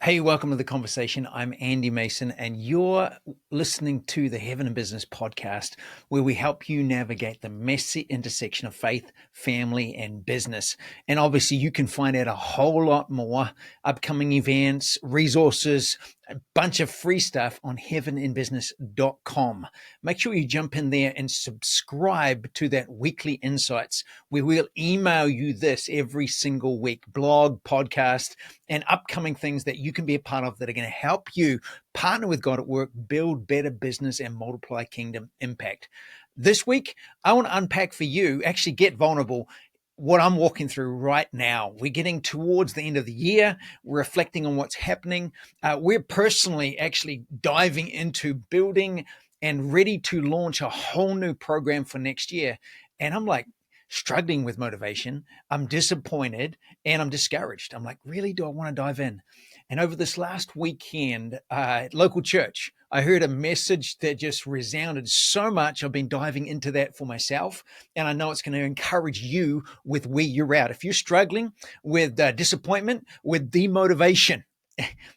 Hey, welcome to the conversation. I'm Andy Mason, and you're listening to the Heaven and Business podcast, where we help you navigate the messy intersection of faith, family, and business. And obviously, you can find out a whole lot more upcoming events, resources, a bunch of free stuff on heavenandbusiness.com. Make sure you jump in there and subscribe to that weekly insights, where we'll email you this every single week, blog, podcast, and upcoming things that you can be a part of that are going to help you partner with God at work, build better business, and multiply kingdom impact. This week, I want to unpack for you, actually get vulnerable, what I'm walking through right now. We're getting towards the end of the year. We're reflecting on what's happening. We're personally actually diving into building and ready to launch a whole new program for next year. And I'm like, struggling with motivation. I'm disappointed and I'm discouraged. I'm like, really, do I want to dive in? And over this last weekend, at local church, I heard a message that just resounded so much. I've been diving into that for myself, and I know it's going to encourage you with where you're at. If you're struggling with disappointment, with demotivation,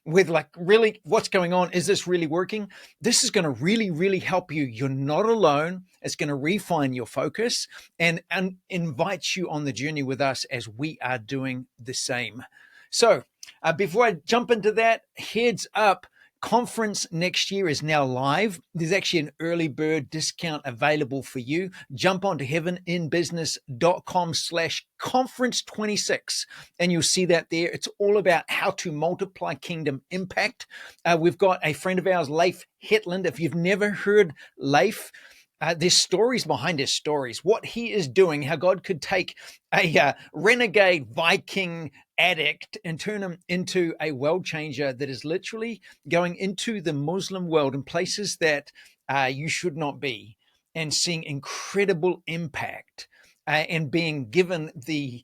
with like, really, what's going on? Is this really working? This is going to really, really help you. You're not alone. It's going to refine your focus and invite you on the journey with us as we are doing the same. So before I jump into that, heads up. Conference next year is now live. There's actually an early bird discount available for you. Jump onto heaveninbusiness.com/conference26 and you'll see that there. It's all about how to multiply kingdom impact. We've got a friend of ours, Leif Hetland. If you've never heard Leif, there's stories behind his stories, what he is doing, how God could take a renegade Viking addict and turn him into a world changer that is literally going into the Muslim world in places that you should not be, and seeing incredible impact. And being given the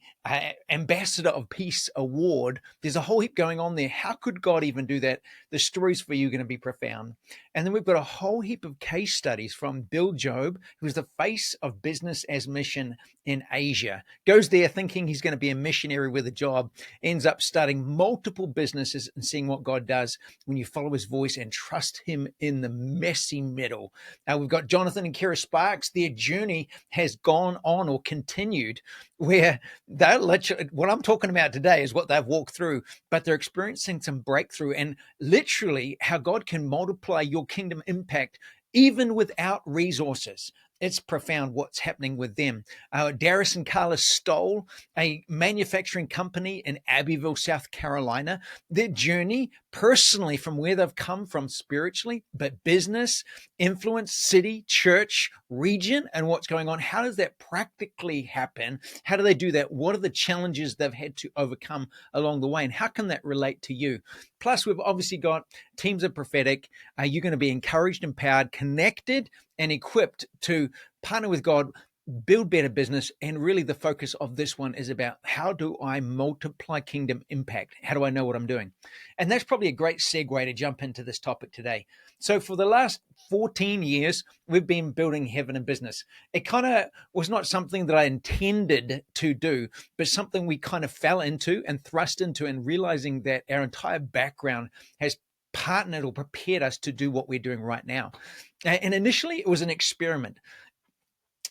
Ambassador of Peace award. There's a whole heap going on there. How could God even do that? The stories for you are going to be profound. And then we've got a whole heap of case studies from Bill Job, who's the face of business as mission in Asia. Goes there thinking he's going to be a missionary with a job, ends up starting multiple businesses and seeing what God does when you follow his voice and trust him in the messy middle. We've got Jonathan and Kara Sparks. Their journey has gone on or continued, where they're literally, what I'm talking about today is what they've walked through, but they're experiencing some breakthrough and literally how God can multiply your kingdom impact even without resources. It's profound what's happening with them. Darius and Carla Stoll, a manufacturing company in Abbeville, South Carolina. Their journey personally from where they've come from spiritually, but business, influence, city, church, region, and what's going on. How does that practically happen? How do they do that? What are the challenges they've had to overcome along the way? And how can that relate to you? Plus, we've obviously got teams of prophetic. You're going to be encouraged, empowered, connected, and equipped to partner with God, build better business. And really the focus of this one is about, how do I multiply kingdom impact? How do I know what I'm doing? And that's probably a great segue to jump into this topic today. So for the last 14 years, we've been building Heaven and Business. It kind of was not something that I intended to do, but something we kind of fell into and thrust into, and realizing that our entire background has partnered or prepared us to do what we're doing right now. And initially it was an experiment.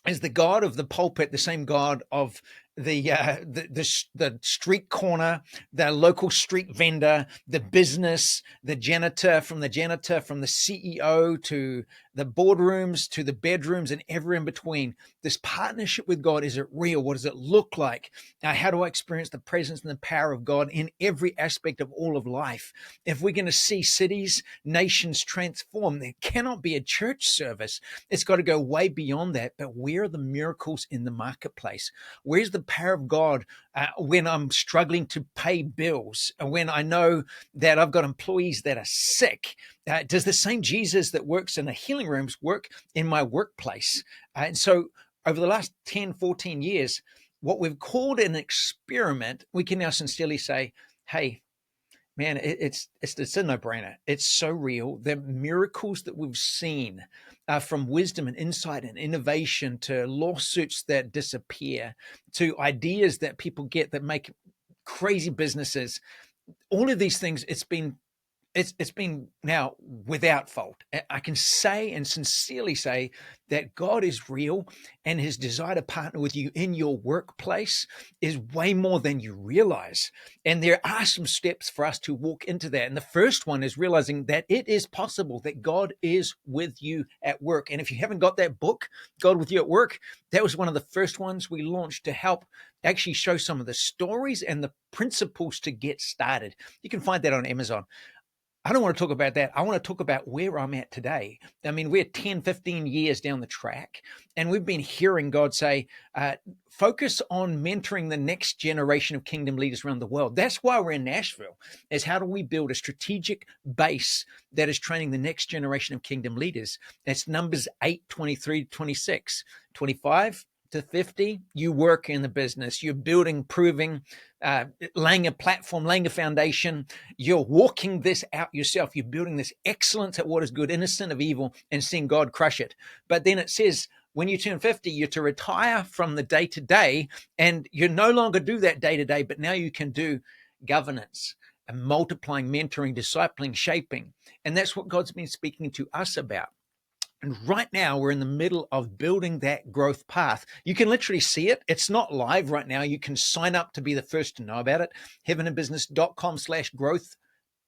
Is the God of the pulpit the same God of the street corner, the local street vendor, the business, the janitor, from the CEO to the boardrooms to the bedrooms and every in between? This partnership with God, is it real? What does it look like? How do I experience the presence and the power of God in every aspect of all of life? If we're going to see cities, nations transform, there cannot be a church service. It's got to go way beyond that. But where are the miracles in the marketplace? Where's the power of God when I'm struggling to pay bills, when I know that I've got employees that are sick? Does the same Jesus that works in the healing rooms work in my workplace? And so over the last 10, 14 years, what we've called an experiment, we can now sincerely say, hey, man, it's a no-brainer. It's so real. The miracles that we've seen, from wisdom and insight and innovation to lawsuits that disappear, to ideas that people get that make crazy businesses. all of these things, it's been now without fault. I can say and sincerely say that God is real, and his desire to partner with you in your workplace is way more than you realize. And there are some steps for us to walk into that. And the first one is realizing that it is possible that God is with you at work. And if you haven't got that book, God with You at Work, that was one of the first ones we launched to help actually show some of the stories and the principles to get started. You can find that on Amazon. I don't want to talk about that. I want to talk about where I'm at today. I mean, we're 10, 15 years down the track, and we've been hearing God say, focus on mentoring the next generation of kingdom leaders around the world. That's why we're in Nashville, is how do we build a strategic base that is training the next generation of kingdom leaders? That's Numbers 8, 23 to 26, 25 to 50, you work in the business, you're building, proving, laying a platform, laying a foundation, you're walking this out yourself, you're building this excellence at what is good, innocent of evil, and seeing God crush it. But then it says, when you turn 50, you're to retire from the day to day, and you no longer do that day to day, but now you can do governance and multiplying, mentoring, discipling, shaping. And that's what God's been speaking to us about. And right now, we're in the middle of building that growth path. You can literally see it. It's not live right now. You can sign up to be the first to know about it. heavenandbusiness.com/growth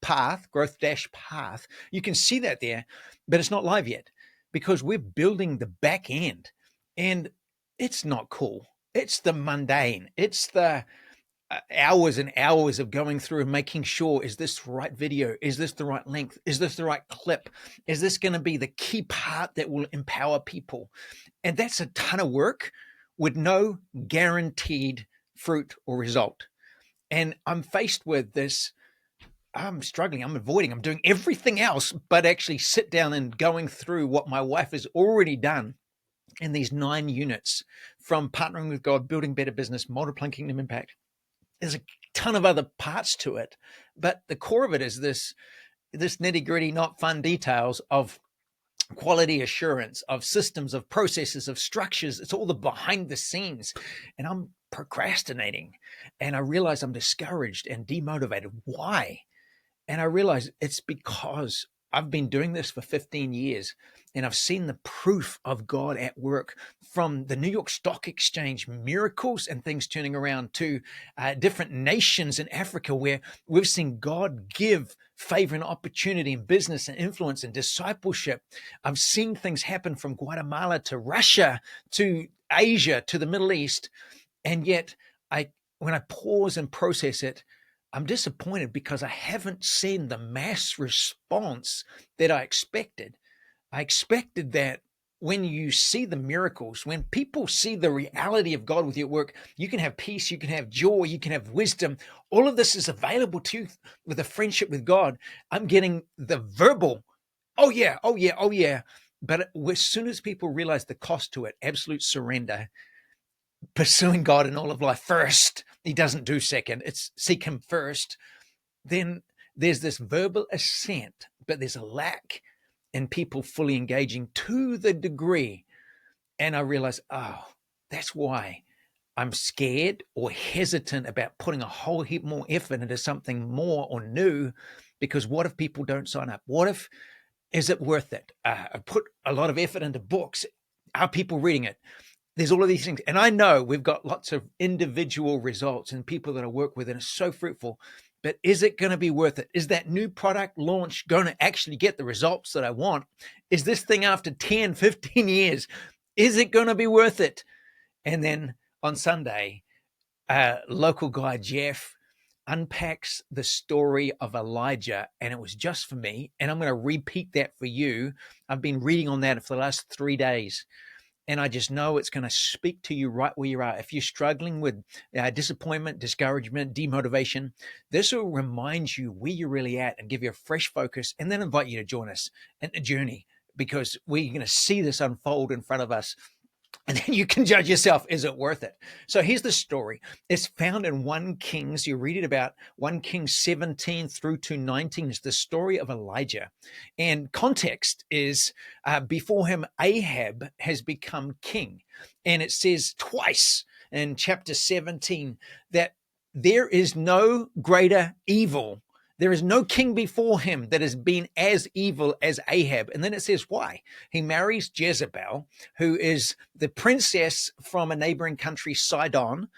path, growth-path. You can see that there, but it's not live yet because we're building the back end. And it's not cool. It's the mundane. It's the hours and hours of going through and making sure, is this the right video? Is this the right length? Is this the right clip? Is this going to be the key part that will empower people? And that's a ton of work with no guaranteed fruit or result. And I'm faced with this. I'm struggling. I'm avoiding. I'm doing everything else, but actually sit down and going through what my wife has already done in these 9 units, from partnering with God, building better business, multiplying kingdom impact. There's a ton of other parts to it, but the core of it is this nitty-gritty, not fun details of quality assurance, of systems, of processes, of structures. It's all the behind the scenes. And I'm procrastinating, and I realize I'm discouraged and demotivated. Why? And I realize it's because I've been doing this for 15 years, and I've seen the proof of God at work, from the New York Stock Exchange miracles and things turning around, to different nations in Africa where we've seen God give favor and opportunity in business and influence and discipleship. I've seen things happen from Guatemala to Russia to Asia to the Middle East. And yet when I pause and process it, I'm disappointed because I haven't seen the mass response that I expected. I expected that when you see the miracles, when people see the reality of God with you at work, you can have peace, you can have joy, you can have wisdom. All of this is available to you with a friendship with God. I'm getting the verbal, oh yeah, oh yeah, oh yeah. But as soon as people realize the cost to it, absolute surrender, pursuing God in all of life first, he doesn't do second, it's seek him first, then there's this verbal assent, but there's a lack in people fully engaging to the degree. And I realize, oh, that's why I'm scared or hesitant about putting a whole heap more effort into something more or new, because what if people don't sign up? What if, is it worth it? I put a lot of effort into books. Are people reading it? There's all of these things. And I know we've got lots of individual results and people that I work with, and it's so fruitful. But is it going to be worth it? Is that new product launch going to actually get the results that I want? Is this thing, after 10, 15 years, is it going to be worth it? And then on Sunday, local guy Jeff unpacks the story of Elijah, and it was just for me. And I'm going to repeat that for you. I've been reading on that for the last 3 days. And I just know it's going to speak to you right where you are. If you're struggling with disappointment, discouragement, demotivation, this will remind you where you're really at and give you a fresh focus, and then invite you to join us in the journey, because we're going to see this unfold in front of us. And then you can judge yourself, is it worth it? So here's the story. It's found in 1 Kings. You read it about 1 Kings 17 through to 19. It's the story of Elijah. And context is before him, Ahab has become king. And it says twice in chapter 17 that there is no greater evil. There is no king before him that has been as evil as Ahab. And then it says why. He marries Jezebel, who is the princess from a neighboring country, Sidon,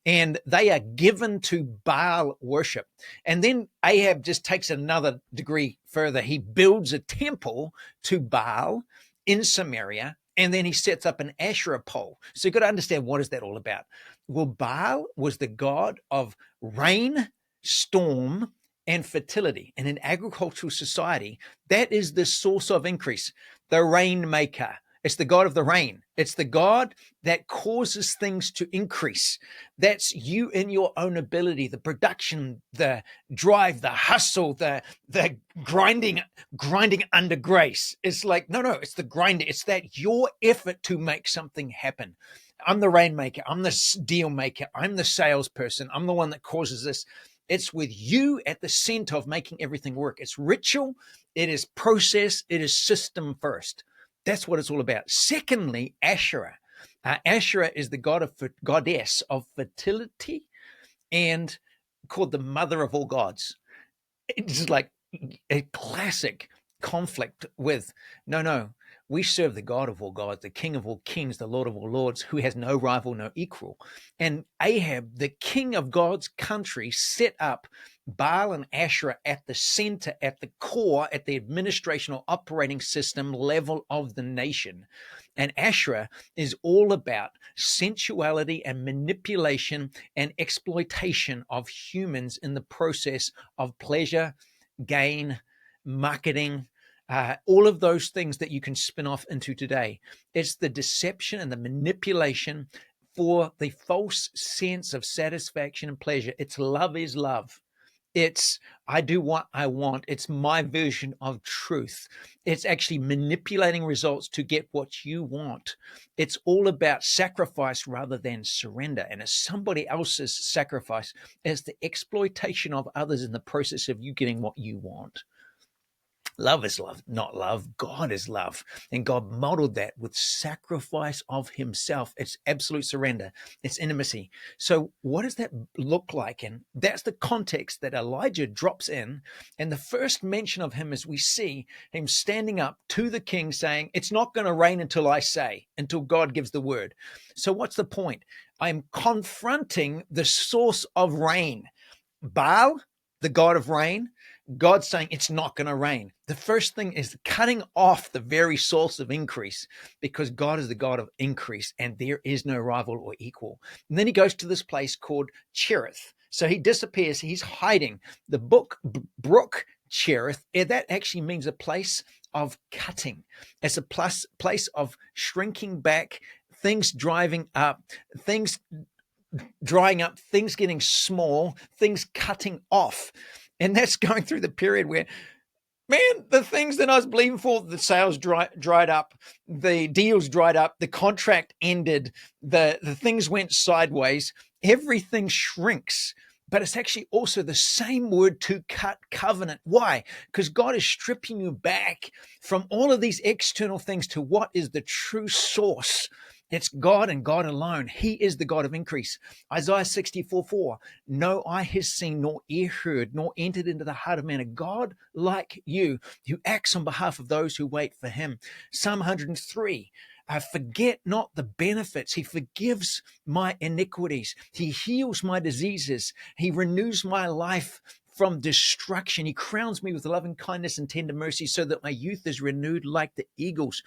and they are given to Baal worship. And then Ahab just takes another degree further. He builds a temple to Baal in Samaria, and then he sets up an Asherah pole. So you've got to understand, what is that all about? Well, Baal was the god of rain, storm, and fertility. And in agricultural society, that is the source of increase, the rainmaker. It's the God of the rain. It's the God that causes things to increase. That's you in your own ability, the production, the drive, the hustle, the grinding under grace. It's like, no, it's the grinder. It's that your effort to make something happen. I'm the rainmaker. I'm the deal maker. I'm the salesperson. I'm the one that causes this. It's with you at the center of making everything work. It's ritual. It is process. It is system first. That's what it's all about. Secondly, Asherah. Asherah is the goddess of fertility and called the mother of all gods. It's like a classic conflict with, no, we serve the God of all gods, the King of all kings, the Lord of all lords, who has no rival, no equal. And Ahab, the king of God's country, set up Baal and Asherah at the center, at the core, at the administration or operating system level of the nation. And Asherah is all about sensuality and manipulation and exploitation of humans in the process of pleasure, gain, marketing, all of those things that you can spin off into today. It's the deception and the manipulation for the false sense of satisfaction and pleasure. It's love is love. It's I do what I want. It's my version of truth. It's actually manipulating results to get what you want. It's all about sacrifice rather than surrender. And it's somebody else's sacrifice. It's the exploitation of others in the process of you getting what you want. Love is love, not love. God is love. And God modeled that with sacrifice of himself. It's absolute surrender. It's intimacy. So what does that look like? And that's the context that Elijah drops in. And the first mention of him is we see him standing up to the king saying, it's not going to rain until I say, until God gives the word. So what's the point? I'm confronting the source of rain. Baal, the god of rain, God's saying it's not going to rain. The first thing is cutting off the very source of increase, because God is the God of increase and there is no rival or equal. And then he goes to this place called Cherith. So he disappears. He's hiding. The brook Cherith, that actually means a place of cutting. It's a place of shrinking back, things driving up, things drying up, things getting small, things cutting off. And that's going through the period where, man, the things that I was believing for, the sales dried up, the deals dried up, the contract ended, the things went sideways, everything shrinks. But it's actually also the same word to cut covenant. Why? Because God is stripping you back from all of these external things to what is the true source. It's God and God alone. He is the God of increase. Isaiah 64:4. No eye has seen, nor ear heard, nor entered into the heart of man a God like you, who acts on behalf of those who wait for him. Psalm 103. Forget not the benefits. He forgives my iniquities. He heals my diseases. He renews my life from destruction. He crowns me with loving kindness and tender mercy, so that my youth is renewed like the eagles.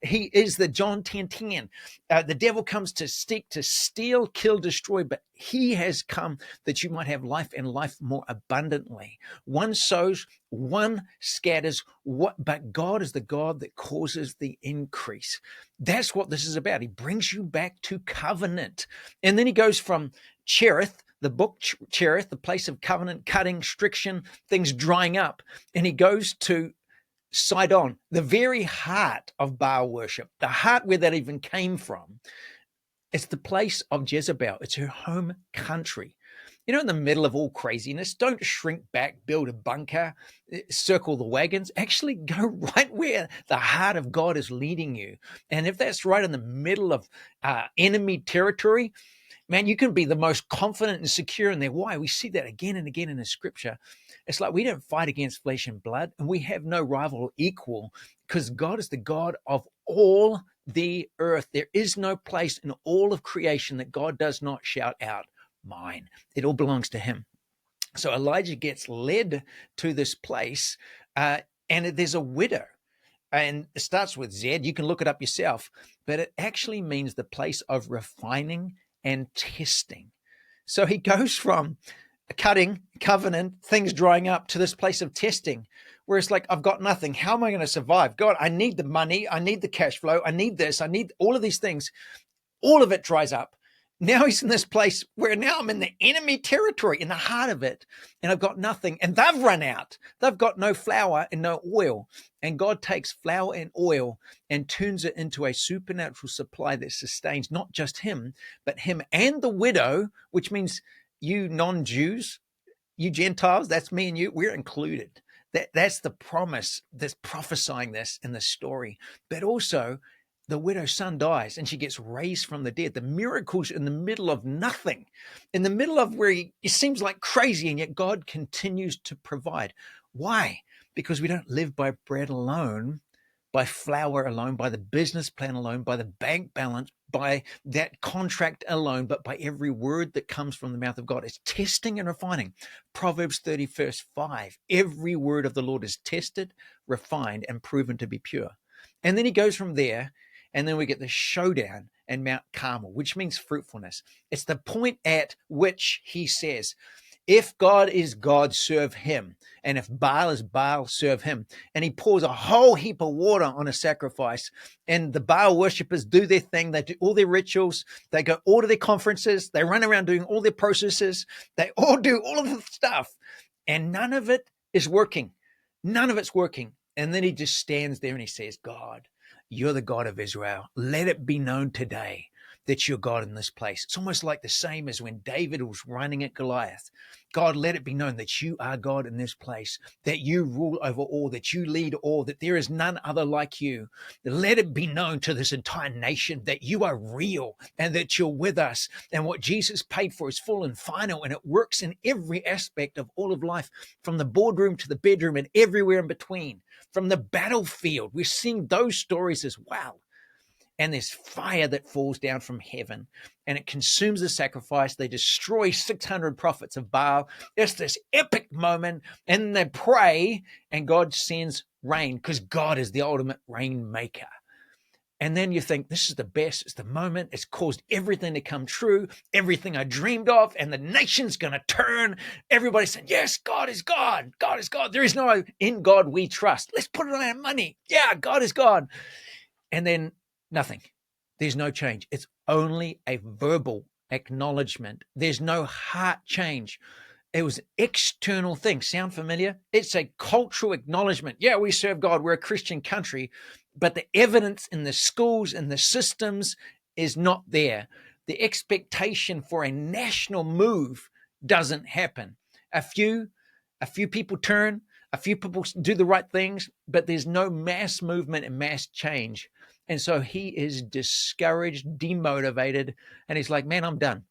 He is the John 10:10. The devil comes to seek, to steal, kill, destroy, but he has come that you might have life and life more abundantly. One sows, one scatters, but God is the God that causes the increase. That's what this is about. He brings you back to covenant. And then he goes from Cherith, the book Cherith, the place of covenant, cutting, striction, things drying up. And he goes to Sidon, the very heart of Baal worship, the heart where that even came from. It's the place of Jezebel. It's her home country. You know, in the middle of all craziness, don't shrink back, build a bunker, circle the wagons. Actually go right where the heart of God is leading you. And if that's right in the middle of enemy territory, Man, you can be the most confident and secure in there. Why? We see that again and again in the scripture. It's like we don't fight against flesh and blood, and we have no rival or equal, because God is the God of all the earth. There is no place in all of creation that God does not shout out, mine. It all belongs to him. So Elijah gets led to this place, and there's a widow. And it starts with Z. You can look it up yourself, but it actually means the place of refining and testing. So he goes from cutting, covenant, things drying up, to this place of testing, where it's like, I've got nothing. How am I going to survive? God, I need the money. I need the cash flow. I need this. I need all of these things. All of it dries up. Now he's in this place where now I'm in the enemy territory, in the heart of it, and I've got nothing. And they've run out. They've got no flour and no oil. And God takes flour and oil and turns it into a supernatural supply that sustains not just him, but him and the widow, which means you non-Jews, you Gentiles, that's me and you, we're included. That's the promise that's prophesying this in the story. But also, the widow's son dies and she gets raised from the dead. The miracles in the middle of nothing, in the middle of where it seems like crazy, and yet God continues to provide. Why? Because we don't live by bread alone, by flour alone, by the business plan alone, by the bank balance, by that contract alone, but by every word that comes from the mouth of God. It's testing and refining. Proverbs 30, verse 5. Every word of the Lord is tested, refined, and proven to be pure. And then he goes from there, and then we get the showdown in Mount Carmel, which means fruitfulness. It's the point at which he says, if God is God, serve him. And if Baal is Baal, serve him. And he pours a whole heap of water on a sacrifice. And the Baal worshippers do their thing. They do all their rituals. They go all to their conferences. They run around doing all their processes. They all do all of the stuff. And none of it is working. None of it's working. And then he just stands there and he says, God, you're the God of Israel. Let it be known today that you're God in this place. It's almost like the same as when David was running at Goliath. God, let it be known that you are God in this place, that you rule over all, that you lead all, that there is none other like you. Let it be known to this entire nation that you are real and that you're with us, and what Jesus paid for is full and final, and it works in every aspect of all of life, from the boardroom to the bedroom and everywhere in between, from the battlefield. We're seeing those stories as well. And there's fire that falls down from heaven and it consumes the sacrifice. They destroy 600 prophets of Baal. It's this epic moment. And they pray and God sends rain, because God is the ultimate rain maker. And then you think, this is the best. It's the moment. It's caused everything to come true, everything I dreamed of, and the nation's going to turn. Everybody's saying, yes, God is God. God is God. There is no in God we trust. Let's put it on our money. Yeah, God is God. And then nothing. There's no change. It's only a verbal acknowledgement. There's no heart change. It was an external thing. Sound familiar? It's a cultural acknowledgement. Yeah, we serve God. We're a Christian country. But the evidence in the schools and the systems is not there. The expectation for a national move doesn't happen. A few people turn, a few people do the right things, but there's no mass movement and mass change. And so he is discouraged, demotivated, and he's like, man, I'm done.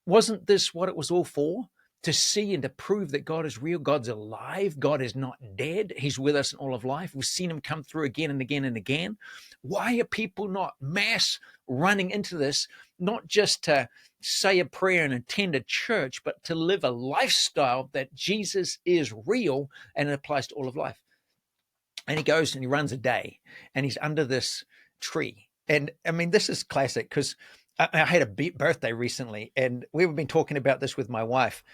Wasn't this what it was all for? To see and to prove that God is real, God's alive, God is not dead. He's with us in all of life. We've seen him come through again and again and again. Why are people not mass running into this, not just to say a prayer and attend a church, but to live a lifestyle that Jesus is real and it applies to all of life? And he goes and he runs a day and he's under this tree. And I mean, this is classic because I had a birthday recently and we've been talking about this with my wife,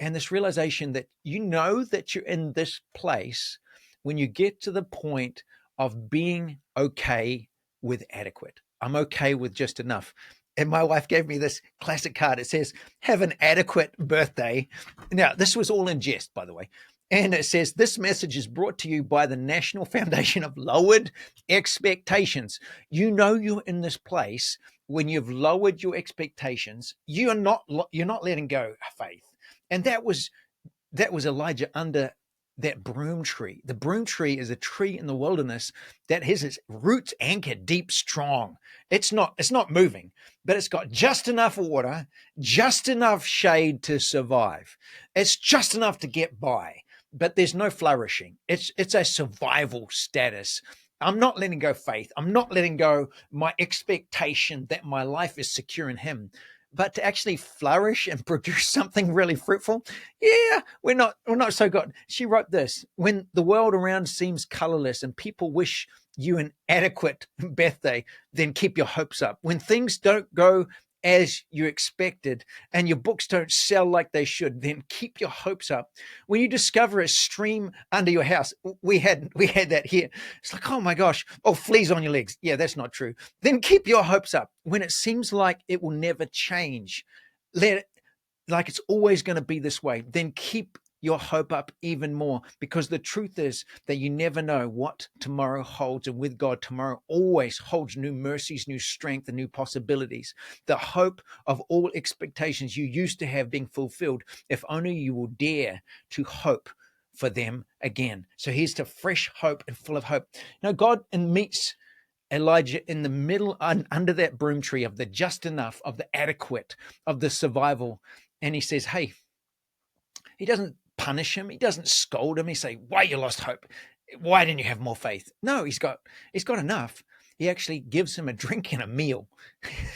and this realization that you know that you're in this place when you get to the point of being okay with adequate. I'm okay with just enough. And my wife gave me this classic card. It says, have an adequate birthday. Now, this was all in jest, by the way. And it says, this message is brought to you by the National Foundation of Lowered Expectations. You know you're in this place when you've lowered your expectations. You're not letting go of faith. And that was Elijah under that broom tree. The broom tree is a tree in the wilderness that has its roots anchored deep, strong. It's not moving, but it's got just enough water, just enough shade to survive. It's just enough to get by, but there's no flourishing. It's a survival status. I'm not letting go faith. I'm not letting go my expectation that my life is secure in him. But to actually flourish and produce something really fruitful, yeah, we're not so good. She wrote this: when the world around seems colorless and people wish you an adequate birthday, then keep your hopes up. When things don't go as you expected and your books don't sell like they should, then keep your hopes up. When you discover a stream under your house, we had that here. It's like, oh my gosh, oh, fleas on your legs. Yeah, that's not true. Then keep your hopes up. When it seems like it will never change, let it, like it's always going to be this way, then keep your hope up even more, because the truth is that you never know what tomorrow holds. And with God, tomorrow always holds new mercies, new strength, and new possibilities. The hope of all expectations you used to have being fulfilled, if only you will dare to hope for them again. So here's to fresh hope and full of hope. Now, God meets Elijah in the middle, under that broom tree of the just enough, of the adequate, of the survival. And he says, hey, he doesn't punish him. He doesn't scold him. He say, why you lost hope? Why didn't you have more faith? No, he's got enough. He actually gives him a drink and a meal.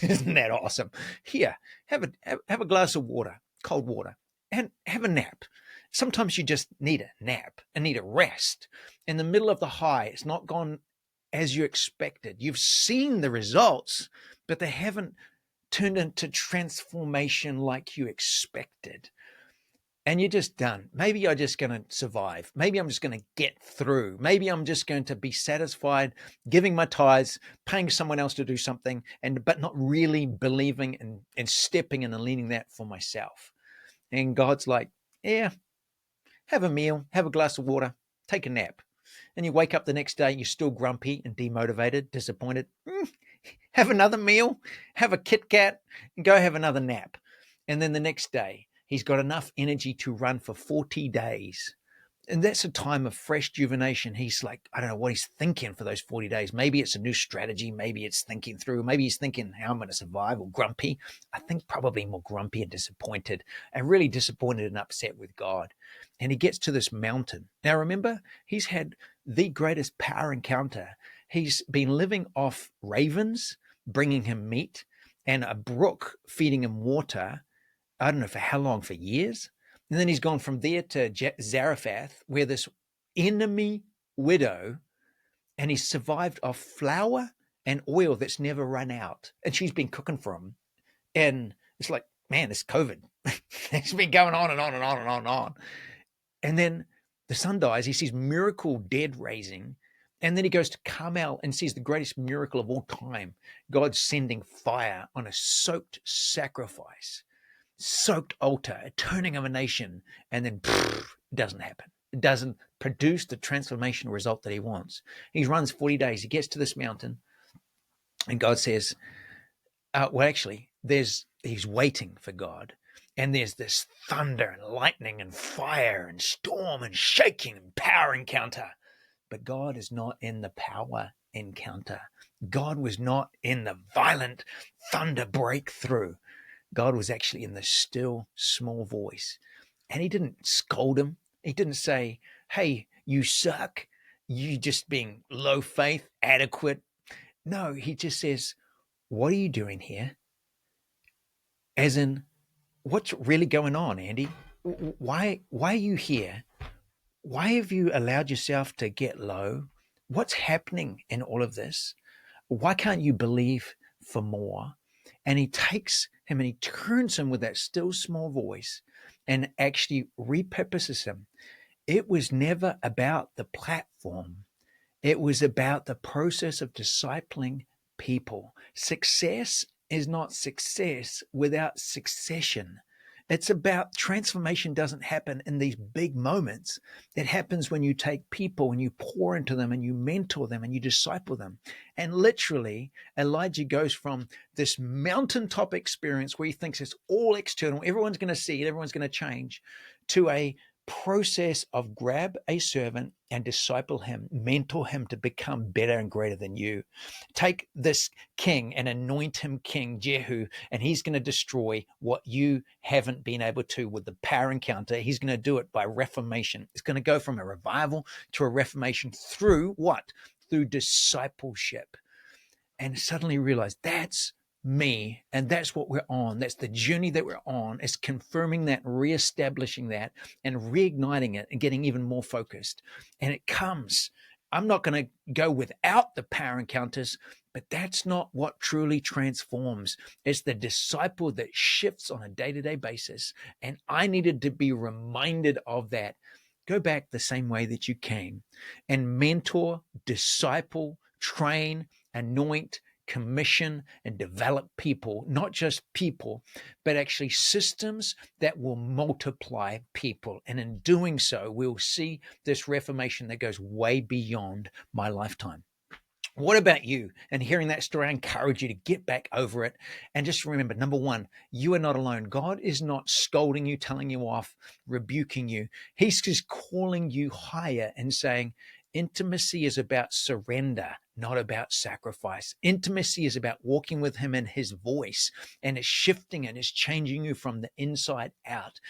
Isn't that awesome? Here, have a glass of water, cold water, and have a nap. Sometimes you just need a nap and need a rest. In the middle of the high, it's not gone as you expected. You've seen the results, but they haven't turned into transformation like you expected. And you're just done. Maybe you're just going to survive. Maybe I'm just going to get through. Maybe I'm just going to be satisfied giving my tithes, paying someone else to do something, but not really believing and stepping in and leaning that for myself. And God's like, yeah, have a meal, have a glass of water, take a nap. And you wake up the next day, you're still grumpy and demotivated, disappointed. Have another meal, have a Kit Kat, and go have another nap. And then the next day, he's got enough energy to run for 40 days. And that's a time of fresh rejuvenation. He's like, I don't know what he's thinking for those 40 days. Maybe it's a new strategy. Maybe it's thinking through. Maybe he's thinking how I'm going to survive, or grumpy. I think probably more grumpy and disappointed, and really disappointed and upset with God. And he gets to this mountain. Now, remember, he's had the greatest power encounter. He's been living off ravens, bringing him meat, and a brook feeding him water. I don't know for how long, for years. And then he's gone from there to Zarephath, where this enemy widow, and he's survived off flour and oil that's never run out. And she's been cooking for him. And it's like, man, it's COVID. It's been going on and on and on and on and on. And then the son dies. He sees miracle dead raising. And then he goes to Carmel and sees the greatest miracle of all time. God sending fire on a soaked sacrifice. Soaked altar, a turning of a nation, and then it doesn't happen. It doesn't produce the transformational result that he wants. He runs 40 days. He gets to this mountain, and God says, he's waiting for God. And there's this thunder and lightning and fire and storm and shaking and power encounter. But God is not in the power encounter. God was not in the violent thunder breakthrough. God was actually in the still, small voice. And he didn't scold him. He didn't say, hey, you suck. You just being low faith, adequate. No, he just says, what are you doing here? As in, what's really going on, Andy? Why are you here? Why have you allowed yourself to get low? What's happening in all of this? Why can't you believe for more? And he takes him and he turns him with that still small voice and actually repurposes him. It was never about the platform. It was about the process of discipling people. Success is not success without succession. It's about transformation doesn't happen in these big moments. It happens when you take people and you pour into them and you mentor them and you disciple them. And literally, Elijah goes from this mountaintop experience where he thinks it's all external, everyone's going to see it, everyone's going to change, to a process of grab a servant and disciple him, mentor him to become better and greater than you. Take this king and anoint him king, Jehu, and he's going to destroy what you haven't been able to with the power encounter. He's going to do it by reformation. It's going to go from a revival to a reformation through what? Through discipleship. And suddenly realize that's me, and that's what we're on. That's the journey that we're on. It's confirming that, reestablishing that, and reigniting it and getting even more focused. And it comes. I'm not going to go without the power encounters, but that's not what truly transforms. It's the disciple that shifts on a day-to-day basis. And I needed to be reminded of that. Go back the same way that you came and mentor, disciple, train, anoint, commission, and develop people, not just people, but actually systems that will multiply people. And in doing so, we'll see this reformation that goes way beyond my lifetime. What about you? And hearing that story, I encourage you to get back over it. And just remember, number one, you are not alone. God is not scolding you, telling you off, rebuking you. He's just calling you higher and saying, intimacy is about surrender, not about sacrifice. Intimacy is about walking with him in his voice, and it's shifting and it's changing you from the inside out.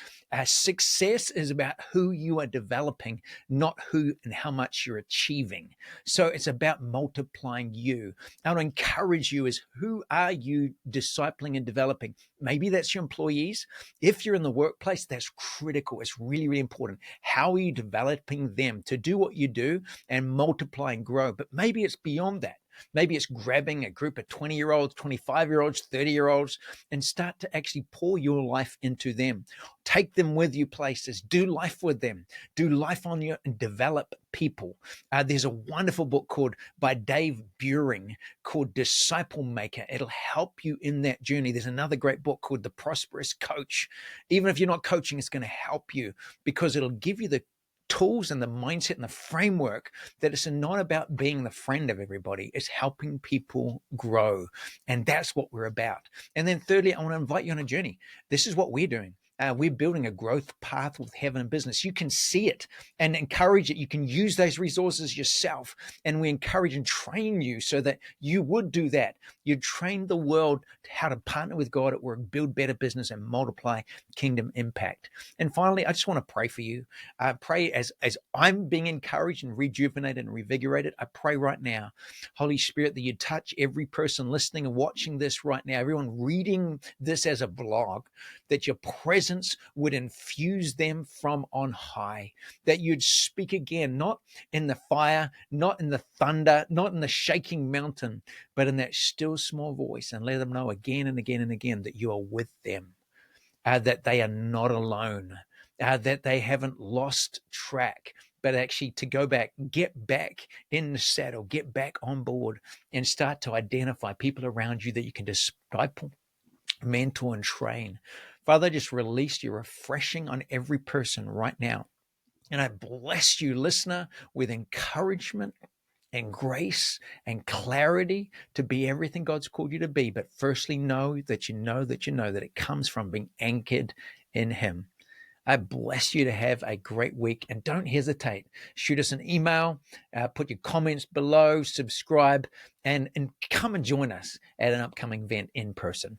Success is about who you are developing, not who and how much you're achieving. So it's about multiplying you. I would encourage you is, who are you discipling and developing? Maybe that's your employees. If you're in the workplace, that's critical. It's really, really important. How are you developing them to do what you do and multiply and grow? But maybe it's beyond that. Maybe it's grabbing a group of 20-year-olds, 25-year-olds, 30-year-olds, and start to actually pour your life into them. Take them with you places. Do life with them. Do life on you and develop people. There's a wonderful book called by Dave Buring called Disciple Maker. It'll help you in that journey. There's another great book called The Prosperous Coach. Even if you're not coaching, it's going to help you because it'll give you the tools and the mindset and the framework that it's not about being the friend of everybody. It's helping people grow. And that's what we're about. And then thirdly, I want to invite you on a journey. This is what we're doing. We're building a growth path with Heaven and Business. You can see it and encourage it. You can use those resources yourself. And we encourage and train you so that you would do that. You train the world how to partner with God at work, build better business, and multiply kingdom impact. And finally, I just want to pray for you. Pray as I'm being encouraged and rejuvenated and revigorated. I pray right now, Holy Spirit, that you touch every person listening and watching this right now, everyone reading this as a blog, that your presence would infuse them from on high, that you'd speak again, not in the fire, not in the thunder, not in the shaking mountain, but in that still small voice, and let them know again and again and again that you are with them, that they are not alone, that they haven't lost track, but actually to go back, get back in the saddle, get back on board, and start to identify people around you that you can disciple, mentor, and train. Father, just release your refreshing on every person right now. And I bless you, listener, with encouragement and grace and clarity to be everything God's called you to be. But firstly, know that you know that you know that it comes from being anchored in him. I bless you to have a great week, and don't hesitate. Shoot us an email, put your comments below, subscribe, and come and join us at an upcoming event in person.